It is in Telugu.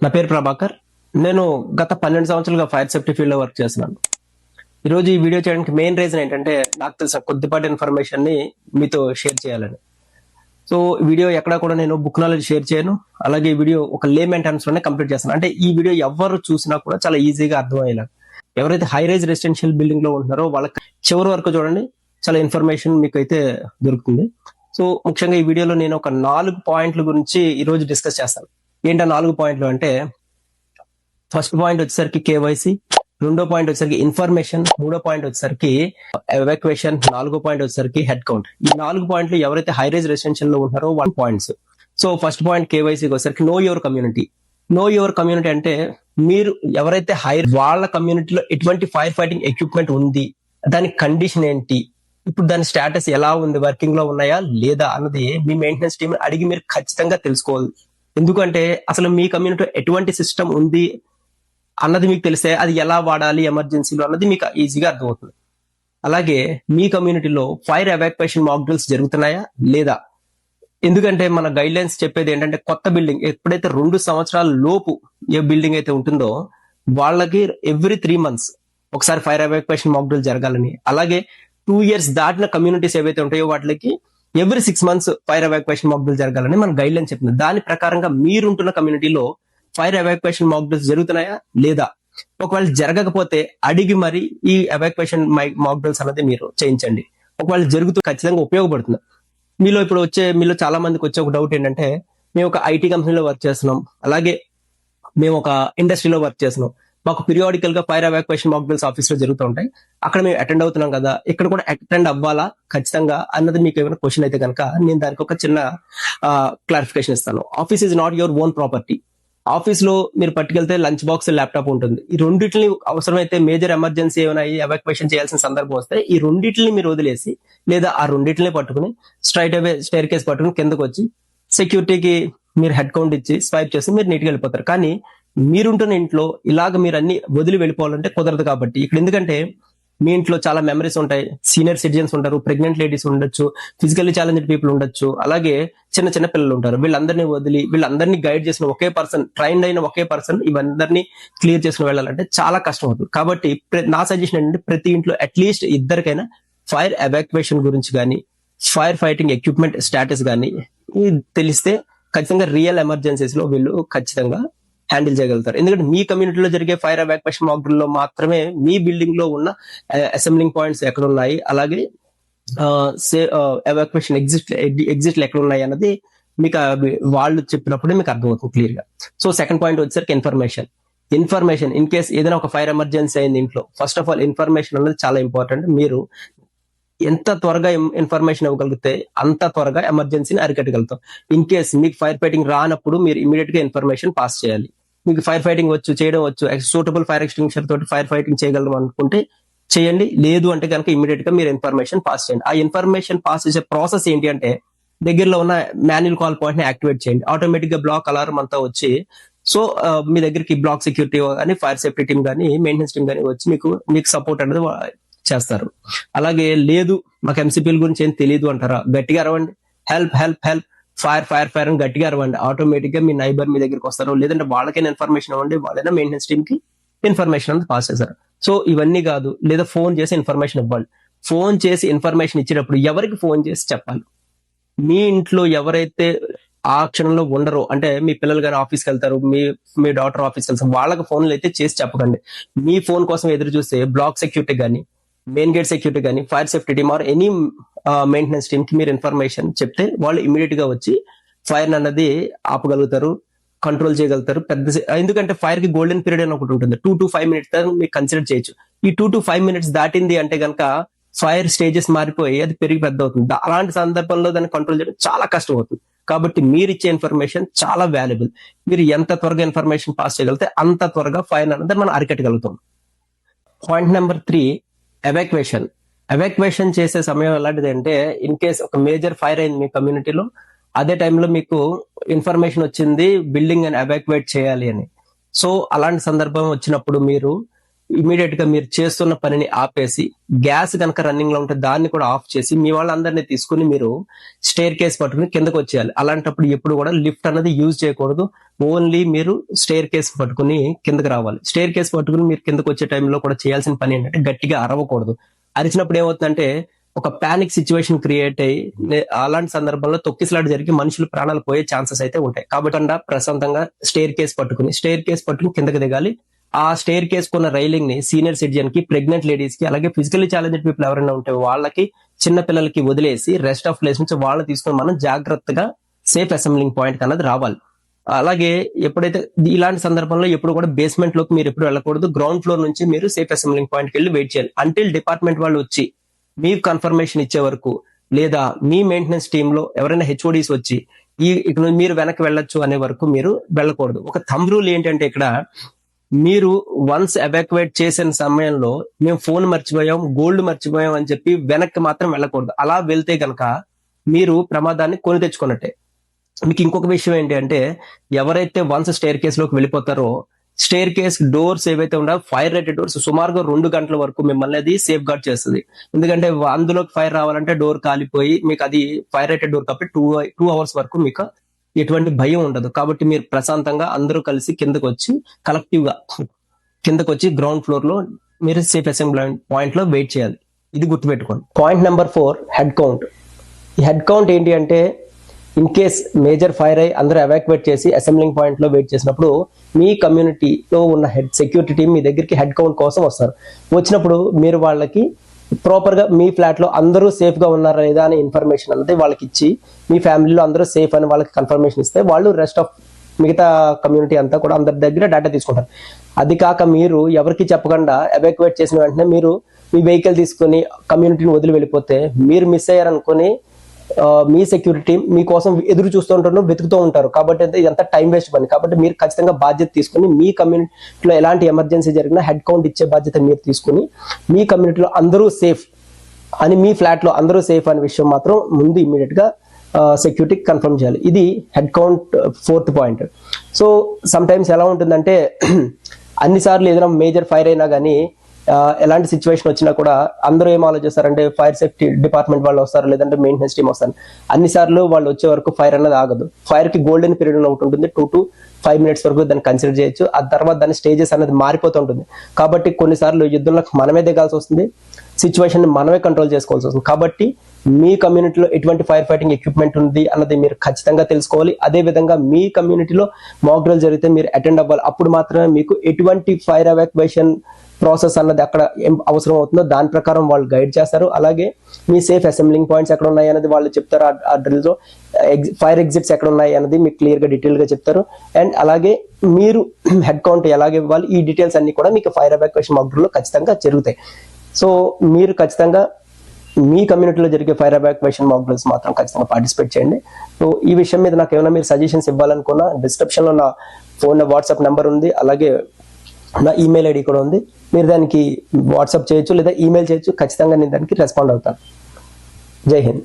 నా పేరు ప్రభాకర్. నేను గత 12 సంవత్సరాలుగా ఫైర్ సేఫ్టీ ఫీల్డ్ లో వర్క్ చేస్తున్నాను. ఈ రోజు ఈ వీడియో చేయడానికి మెయిన్ రీజన్ ఏంటంటే, నాకు తెలిసిన కొద్దిపాటి ఇన్ఫర్మేషన్ ని మీతో షేర్ చేయాలని. సో వీడియో ఎక్కడా కూడా నేను బుక్ నాలెడ్జ్ షేర్ చేయను. అలాగే ఈ వీడియో ఒక లేమెన్ టర్మ్స్ లోనే కంప్లీట్ చేస్తాను. అంటే ఈ వీడియో ఎవరు చూసినా కూడా చాలా ఈజీగా అర్థమయ్యేలా. ఎవరైతే హై రైజ్ రెసిడెన్షియల్ బిల్డింగ్ లో ఉంటున్నారో వాళ్ళకి చివరి వరకు చూడండి, చాలా ఇన్ఫర్మేషన్ మీకు అయితే దొరుకుతుంది. సో ముఖ్యంగా ఈ వీడియోలో నేను ఒక 4 పాయింట్ల గురించి ఈ రోజు డిస్కస్ చేస్తాను. ఏంటా 4 పాయింట్లు అంటే, ఫస్ట్ పాయింట్ వచ్చేసరికి కేవైసీ, రెండో పాయింట్ వచ్చేసరికి ఇన్ఫర్మేషన్, మూడో పాయింట్ వచ్చేసరికి ఎవాక్యుయేషన్, నాలుగో పాయింట్ వచ్చేసరికి హెడ్ కౌంట్. ఈ 4 పాయింట్లు ఎవరైతే హై రైజ్ రెసిడెన్షియల్ లో ఉంటారో 1 పాయింట్స్. సో ఫస్ట్ పాయింట్ కేవైసీకి వచ్చేసరికి know your community. Know your community అంటే, మీరు ఎవరైతే వాళ్ళ కమ్యూనిటీలో ఎటువంటి ఫైర్ ఫైటింగ్ ఎక్విప్మెంట్ ఉంది, దాని కండిషన్ ఏంటి, ఇప్పుడు దాని స్టేటస్ ఎలా ఉంది, వర్కింగ్ లో ఉన్నాయా లేదా అన్నది మీ మెయింటెనెన్స్ టీమ్ అడిగి మీరు ఖచ్చితంగా తెలుసుకోవాలి. ఎందుకంటే అసలు మీ కమ్యూనిటీలో ఎటువంటి సిస్టమ్ ఉంది అన్నది మీకు తెలిస్తే అది ఎలా వాడాలి ఎమర్జెన్సీలో అన్నది మీకు ఈజీగా అర్థమవుతుంది. అలాగే మీ కమ్యూనిటీలో ఫైర్ ఎవాక్యుయేషన్ మాక్ డ్రిల్స్ జరుగుతున్నాయా లేదా. ఎందుకంటే మన గైడ్ లైన్స్ చెప్పేది ఏంటంటే, కొత్త బిల్డింగ్ ఎప్పుడైతే 2 సంవత్సరాల లోపు ఏ బిల్డింగ్ అయితే ఉంటుందో వాళ్ళకి ఎవ్రీ 3 months ఒకసారి ఫైర్ ఎవాక్యుయేషన్ మాక్ డ్రిల్ జరగాలని, అలాగే 2 years దాటిన కమ్యూనిటీస్ ఏవైతే ఉంటాయో వాటికి every 6 months fire evacuation mock drill జరగాలని మన గైడ్ లైన్ చెప్తుంది. దాని ప్రకారంగా మీరుంటున్న కమ్యూనిటీలో ఫైర్ ఎవాక్యుయేషన్ మాక్ డ్రిల్స్ జరుగుతున్నాయా లేదా. ఒకవేళ జరగకపోతే అడిగి మరి ఈ ఎవాక్యుయేషన్ మాక్ డ్రిల్స్ అనేది మీరు చేయించండి. ఒకవేళ జరుగుతూ ఖచ్చితంగా ఉపయోగపడుతుంది. మీలో చాలా మందికి వచ్చే ఒక డౌట్ ఏంటంటే, మేము ఒక ఐటీ కంపెనీలో వర్క్ చేస్తున్నాం, అలాగే మేము ఒక ఇండస్ట్రీలో వర్క్ చేస్తున్నాం, మాకు పీరియాడికల్ గా ఫైర్ ఎవాక్యుయేషన్ మాక్ డ్రిల్స్ ఆఫీస్ లో జరుగుతూ ఉంటాయి, అక్కడ మేము అటెండ్ అవుతున్నాం కదా, ఇక్కడ కూడా అటెండ్ అవ్వాలా ఖచ్చితంగా అన్నది మీకు ఏమైనా క్వశ్చన్ అయితే కనుక నేను దానికి ఒక చిన్న క్లారిఫికేషన్ ఇస్తాను. Office is not your own property. Office లో మీరు పట్టుకెళ్తే లంచ్ బాక్స్, ల్యాప్టాప్ ఉంటుంది. ఈ రెండింటిని అవసరమైతే మేజర్ ఎమర్జెన్సీ ఏమైనా ఎవాక్యుయేషన్ చేయాల్సిన సందర్భం వస్తే ఈ రెండింటిని మీరు వదిలేసి, లేదా ఆ రెండింటిని పట్టుకుని స్ట్రైట్ అవే స్టైర్ కేస్ పట్టుకుని కిందకు వచ్చి సెక్యూరిటీకి మీరు హెడ్ కౌంట్ ఇచ్చి స్వైప్ చేసి మీరు నీట్గా వెళ్ళిపోతారు. కానీ మీరుంటున్న ఇంట్లో ఇలాగ మీరు అన్ని వదిలి వెళ్ళిపోవాలంటే కుదరదు. కాబట్టి ఇక్కడ ఎందుకంటే మీ ఇంట్లో చాలా మెమరీస్ ఉంటాయి, సీనియర్ సిటిజన్స్ ఉంటారు, ప్రెగ్నెంట్ లేడీస్ ఉండొచ్చు, ఫిజికల్లీ ఛాలెంజ్డ్ పీపుల్ ఉండొచ్చు, అలాగే చిన్న చిన్న పిల్లలు ఉంటారు. వీళ్ళందరినీ వదిలి వీళ్ళందరినీ గైడ్ చేసిన ఒకే పర్సన్, ట్రైన్డ్ అయిన ఒకే పర్సన్ ఇవందరినీ క్లియర్ చేసుకుని వెళ్ళాలంటే చాలా కష్టం అవుతుంది. కాబట్టి నా సజెషన్ ఏంటంటే, ప్రతి ఇంట్లో అట్లీస్ట్ ఇద్దరికైనా ఫైర్ ఎవాక్యుయేషన్ గురించి కానీ, ఫైర్ ఫైటింగ్ ఎక్విప్మెంట్ స్టేటస్ కానీ తెలిస్తే ఖచ్చితంగా రియల్ ఎమర్జెన్సీస్ లో వీళ్ళు ఖచ్చితంగా హ్యాండిల్ చేయగలుగుతారు. ఎందుకంటే మీ కమ్యూనిటీలో జరిగే ఫైర్ ఎవాక్యుయేషన్ మాక్ డ్రిల్ లో మాత్రమే మీ బిల్డింగ్ లో ఉన్న అసెంబ్లింగ్ పాయింట్స్ ఎక్కడ ఉన్నాయి, అలాగే ఎవాక్యుయేషన్ ఎగ్జిట్లు ఎక్కడ ఉన్నాయి అన్నది మీకు వాళ్ళు చెప్పినప్పుడే మీకు అర్థమవుతుంది క్లియర్ గా. సో సెకండ్ పాయింట్ వచ్చేసరికి ఇన్ఫర్మేషన్ ఇన్ కేస్ ఏదైనా ఒక ఫైర్ ఎమర్జెన్సీ అయింది ఇంట్లో, ఫస్ట్ ఆఫ్ ఆల్ ఇన్ఫర్మేషన్ అనేది చాలా ఇంపార్టెంట్. మీరు ఎంత త్వరగా ఇన్ఫర్మేషన్ ఇవ్వగలిగితే అంత త్వరగా ఎమర్జెన్సీని అరికట్టగలుగుతాం. ఇన్ కేస్ మీకు ఫైర్ ఫైటింగ్ రానప్పుడు మీరు ఇమీడియట్ గా ఇన్ఫర్మేషన్ పాస్ చేయాలి. మీకు ఫైర్ ఫైటింగ్ చేయడం వచ్చు, సూటబుల్ ఫైర్ ఎక్స్టింగ్విషర్ తోటి ఫైర్ ఫైటింగ్ చేయగలం అనుకుంటే చేయండి. లేదు అంటే కనుక ఇమీడియట్ గా మీరు ఇన్ఫర్మేషన్ పాస్ చేయండి. ఆ ఇన్ఫర్మేషన్ పాస్ చేసే ప్రాసెస్ ఏంటి అంటే, దగ్గరలో ఉన్న మాన్యువల్ కాల్ పాయింట్ ని యాక్టివేట్ చేయండి. ఆటోమేటిక్ గా బ్లాక్ అలారం అంతా వచ్చి, సో మీ దగ్గరికి బ్లాక్ సెక్యూరిటీ కానీ, ఫైర్ సేఫ్టీ టీమ్ కానీ, మెయింటెనెన్స్ టీమ్ కానీ వచ్చి మీకు సపోర్ట్ అనేది చేస్తారు. అలాగే లేదు మాకు ఎంసీపీల గురించి ఏం తెలియదు అంటారా, గట్టిగా అరవండి, హెల్ప్ హెల్ప్ హెల్ప్, ఫైర్ అని గట్టిగా అరవండి. ఆటోమేటిక్ గా మీ నైబర్ మీ దగ్గరికి వస్తారు. లేదంటే వాళ్ళకైనా ఇన్ఫర్మేషన్ ఇవ్వండి, వాళ్ళైనా మెయింటెనెన్స్ టీమ్ కి ఇన్ఫర్మేషన్ అనేది పాస్ చేస్తారు. సో ఇవన్నీ కాదు, లేదా ఫోన్ చేసి ఇన్ఫర్మేషన్ ఇవ్వాలి. ఫోన్ చేసి ఇన్ఫర్మేషన్ ఇచ్చేటప్పుడు ఎవరికి ఫోన్ చేసి చెప్పాలి. మీ ఇంట్లో ఎవరైతే ఆ క్షణంలో ఉండరో, అంటే మీ పిల్లలు కానీ ఆఫీస్కి వెళ్తారు, మీ డాటర్ ఆఫీస్కి వెళ్తారు, వాళ్ళకి ఫోన్లు అయితే చేసి చెప్పకండి. మీ ఫోన్ కోసం ఎదురు చూస్తే బ్లాక్ సెక్యూరిటీ కానీ, మెయిన్ గేట్ సెక్యూరిటీ కానీ, fire safety team or any maintenance team కి మీరు ఇన్ఫర్మేషన్ చెప్తే వాళ్ళు ఇమీడియట్ గా వచ్చి ఫైర్ అన్నది ఆపగలుగుతారు, కంట్రోల్ చేయగలుగుతారు. ఎందుకంటే ఫైర్ కి గోల్డెన్ పీరియడ్ అని ఒకటి ఉంటుంది, 2 to 5 minutes మీకు కన్సిడర్ చేయొచ్చు. ఈ 2 to 5 minutes దాటింది అంటే కనుక ఫైర్ స్టేజెస్ మారిపోయి అది పెరిగి పెద్ద అవుతుంది. అలాంటి సందర్భంలో దాన్ని కంట్రోల్ చేయడం చాలా కష్టం అవుతుంది. కాబట్టి మీరు ఇచ్చే ఇన్ఫర్మేషన్ చాలా వాల్యుబుల్. మీరు ఎంత త్వరగా ఇన్ఫర్మేషన్ పాస్ చేయగలిగితే అంత త్వరగా ఫైర్ అన్నది మనం అరికట్టగలుగుతాం. పాయింట్ నెంబర్ 3, ఎవాక్యుయేషన్ చేసే సమయం ఎలాంటిది అంటే, ఇన్ కేస్ ఒక మేజర్ ఫైర్ అయింది మీ కమ్యూనిటీలో, అదే టైంలో మీకు ఇన్ఫర్మేషన్ వచ్చింది బిల్డింగ్ అని ఎవాక్యుయేట్ చేయాలి అని. సో అలాంటి సందర్భం వచ్చినప్పుడు మీరు ఇమీడియట్ గా మీరు చేస్తున్న పనిని ఆపేసి, గ్యాస్ కనుక రన్నింగ్ లో ఉంటే దాన్ని కూడా ఆఫ్ చేసి మీ వాళ్ళందరినీ తీసుకుని మీరు స్టేర్ కేస్ పట్టుకుని కిందకు వచ్చేయాలి. అలాంటప్పుడు ఎప్పుడు కూడా లిఫ్ట్ అనేది యూజ్ చేయకూడదు. ఓన్లీ మీరు స్టేర్ కేస్ పట్టుకుని కిందకి రావాలి. స్టేర్ కేస్ పట్టుకుని మీరు కిందకు వచ్చే టైంలో కూడా చేయాల్సిన పని ఏంటంటే గట్టిగా అరవకూడదు. అరిచినప్పుడు ఏమవుతుందంటే ఒక పానిక్ సిచ్యువేషన్ క్రియేట్ అయ్యి అలాంటి సందర్భంలో తొక్కిసలాట జరిగి మనుషులు ప్రాణాలు పోయే ఛాన్సెస్ అయితే ఉంటాయి. కాబట్టి ప్రశాంతంగా స్టేర్ కేస్ పట్టుకుని కిందకి దిగాలి. ఆ స్టేర్ కేస్ కొన్న రైలింగ్ ని సీనియర్ సిటిజన్ కి, ప్రెగ్నెంట్ లేడీస్ కి, అలాగే ఫిజికల్లీ ఛాలెంజ్డ్ పీపుల్ ఎవరైనా ఉంటే వాళ్ళకి, చిన్న పిల్లలకి వదిలేసి రెస్ట్ ఆఫ్ ప్లేస్ నుంచి వాళ్ళు తీసుకొని మనం జాగ్రత్తగా సేఫ్ అసెంబ్లింగ్ పాయింట్ అన్నది రావాలి. అలాగే ఎప్పుడైతే ఇలాంటి సందర్భంలో ఎప్పుడు కూడా బేస్మెంట్ లోకి మీరు ఎప్పుడు వెళ్ళకూడదు. గ్రౌండ్ ఫ్లోర్ నుంచి మీరు సేఫ్ అసెంబ్లింగ్ పాయింట్కి వెళ్ళి వెయిట్ చేయాలి అంటిల్ డిపార్ట్మెంట్ వాళ్ళు వచ్చి మీకు కన్ఫర్మేషన్ ఇచ్చే వరకు, లేదా మీ మెయింటెనెన్స్ టీమ్ లో ఎవరైనా హెచ్ఓడీస్ వచ్చి ఇక్కడ మీరు వెనక్కి వెళ్ళొచ్చు అనే వరకు మీరు వెళ్ళకూడదు. ఒక థంబ్ రూల్ ఏంటంటే ఇక్కడ మీరు వన్స్ ఎవాక్యువేట్ చేసిన సమయంలో మేము ఫోన్ మర్చిపోయాం, గోల్డ్ మర్చిపోయాం అని చెప్పి వెనక్కి మాత్రం వెళ్ళకూడదు. అలా వెళ్తే గనక మీరు ప్రమాదాన్ని కొని తెచ్చుకున్నట్టే. మీకు ఇంకొక విషయం ఏంటి అంటే ఎవరైతే వన్స్ స్టేర్ కేస్ లోకి వెళ్ళిపోతారో స్టేర్ కేస్ డోర్స్ ఏవైతే ఉన్నాయో ఫైర్ రేటెడ్ డోర్స్ సుమారుగా 2 గంటల వరకు మిమ్మల్ని అది సేఫ్ గార్డ్ చేస్తుంది. ఎందుకంటే అందులోకి ఫైర్ రావాలంటే డోర్ కాలిపోయి మీకు అది ఫైర్ రేటెడ్ డోర్ కాబట్టి 2 hours వరకు మీకు ఎటువంటి భయం ఉండదు. కాబట్టి మీరు ప్రశాంతంగా అందరూ కలిసి కిందకు వచ్చి కలెక్టివ్ గా కిందకు వచ్చి గ్రౌండ్ ఫ్లోర్ లో మీరు సేఫ్ అసెంబ్లీ పాయింట్ లో వెయిట్ చేయాలి. ఇది గుర్తుపెట్టుకోండి. Point number 4, head count. ఈ హెడ్ కౌంట్ ఏంటి అంటే ఇన్ కేస్ మేజర్ ఫైర్ అయ్యి అందరూ ఎవాక్యువేట్ చేసి అసెంబ్లింగ్ పాయింట్ లో వెయిట్ చేసినప్పుడు మీ కమ్యూనిటీలో ఉన్న సెక్యూరిటీ టీం మీ దగ్గరికి హెడ్ కౌంట్ కోసం వస్తారు. వచ్చినప్పుడు మీరు వాళ్ళకి ప్రాపర్ గా మీ ఫ్లాట్ లో అందరూ సేఫ్ గా ఉన్నారా లేదా అనే ఇన్ఫర్మేషన్ అనేది వాళ్ళకి ఇచ్చి, మీ ఫ్యామిలీలో అందరూ సేఫ్ అని వాళ్ళకి కన్ఫర్మేషన్ ఇస్తే వాళ్ళు రెస్ట్ ఆఫ్ మిగతా కమ్యూనిటీ అంతా కూడా అందరి దగ్గర డేటా తీసుకుంటారు. అది కాక మీరు ఎవరికి చెప్పకుండా ఎవాక్యువేట్ చేసిన వెంటనే మీరు మీ వెహికల్ తీసుకుని కమ్యూనిటీని వదిలి వెళ్ళిపోతే మీరు మిస్ అయ్యారనుకుని మీ సెక్యూరిటీ మీకోసం ఎదురు చూస్తూ ఉంటారు, వెతుకుతూ ఉంటారు. కాబట్టి ఇదంతా టైం వేస్ట్ పని. కాబట్టి మీరు ఖచ్చితంగా బాధ్యత తీసుకుని మీ కమ్యూనిటీలో ఎలాంటి ఎమర్జెన్సీ జరిగినా హెడ్ కౌంట్ ఇచ్చే బాధ్యత మీరు తీసుకుని మీ కమ్యూనిటీలో అందరూ సేఫ్ అని, మీ ఫ్లాట్ లో అందరూ సేఫ్ అనే విషయం మాత్రం ముందు ఇమీడియట్ గా సెక్యూరిటీ కన్ఫర్మ్ చేయాలి. ఇది head count 4th point. So some times ఎలా ఉంటుందంటే అన్నిసార్లు ఏదైనా మేజర్ ఫైర్ అయినా కానీ ఎలాంటి సిచ్యువేషన్ వచ్చినా కూడా అందరూ ఏం ఆలోచిస్తారంటే ఫైర్ సేఫ్టీ డిపార్ట్మెంట్ వాళ్ళు వస్తారు, లేదంటే మెయింటెనెన్స్ టీమ్ వస్తారు. అన్నిసార్లు వాళ్ళు వచ్చే వరకు ఫైర్ అన్నది ఆగదు. ఫైర్ కి గోల్డెన్ పీరియడ్ ఒకటి ఉంటుంది, 2 to 5 minutes వరకు దాన్ని కన్సిడర్ చేయొచ్చు. ఆ తర్వాత దాని స్టేజెస్ అనేది మారిపోతూ ఉంటుంది. కాబట్టి కొన్నిసార్లు యుద్ధంలో మనమే దిగాల్సి వస్తుంది, సిచ్యువేషన్ మనమే కంట్రోల్ చేసుకోవాల్సి వస్తుంది. కాబట్టి మీ కమ్యూనిటీలో ఎటువంటి ఫైర్ ఫైటింగ్ ఎక్విప్మెంట్ ఉంది అన్నది మీరు ఖచ్చితంగా తెలుసుకోవాలి. అదే విధంగా మీ కమ్యూనిటీలో మాక్ డ్రిల్ జరిగితే మీరు అటెండ్ అవ్వాలి. అప్పుడు మాత్రమే మీకు ఎటువంటి ఫైర్ ఎవాక్యుయేషన్ ప్రాసెస్ అన్నది అక్కడ ఏం అవసరం అవుతుందో దాని ప్రకారం వాళ్ళు గైడ్ చేస్తారు. అలాగే మీ సేఫ్ అసెంబ్లింగ్ పాయింట్స్ ఎక్కడ ఉన్నాయి అనేది వాళ్ళు చెప్తారు. ఆ డ్రిల్ లో ఫైర్ ఎగ్జిట్స్ ఎక్కడ ఉన్నాయి అనేది మీకు క్లియర్ గా డీటెయిల్ గా చెప్తారు. అండ్ అలాగే మీరు హెడ్ కౌంట్ ఎలాగే ఇవ్వాలి, ఈ డీటెయిల్స్ అన్ని కూడా మీకు ఫైర్ ఎవాక్యుయేషన్ మాక్ డ్రిల్ లో ఖచ్చితంగా జరుగుతాయి. సో మీరు ఖచ్చితంగా మీ కమ్యూనిటీలో జరిగే ఫైర్ ఎవాక్యుయేషన్ మాక్ డ్రిల్స్ మాత్రం ఖచ్చితంగా పార్టిసిపేట్ చేయండి. సో ఈ విషయం మీద నాకు ఏమైనా మీరు సజెషన్స్ ఇవ్వాలనుకున్నా డిస్క్రిప్షన్ లో నా ఫోన్ వాట్సాప్ నెంబర్ ఉంది, అలాగే నా ఈమెయిల్ ఐడి కూడా ఉంది. మీరు దానికి వాట్సాప్ చేయొచ్చు లేదా ఈమెయిల్ చేయొచ్చు. ఖచ్చితంగా నేను దానికి రెస్పాండ్ అవుతాను. జై హింద్.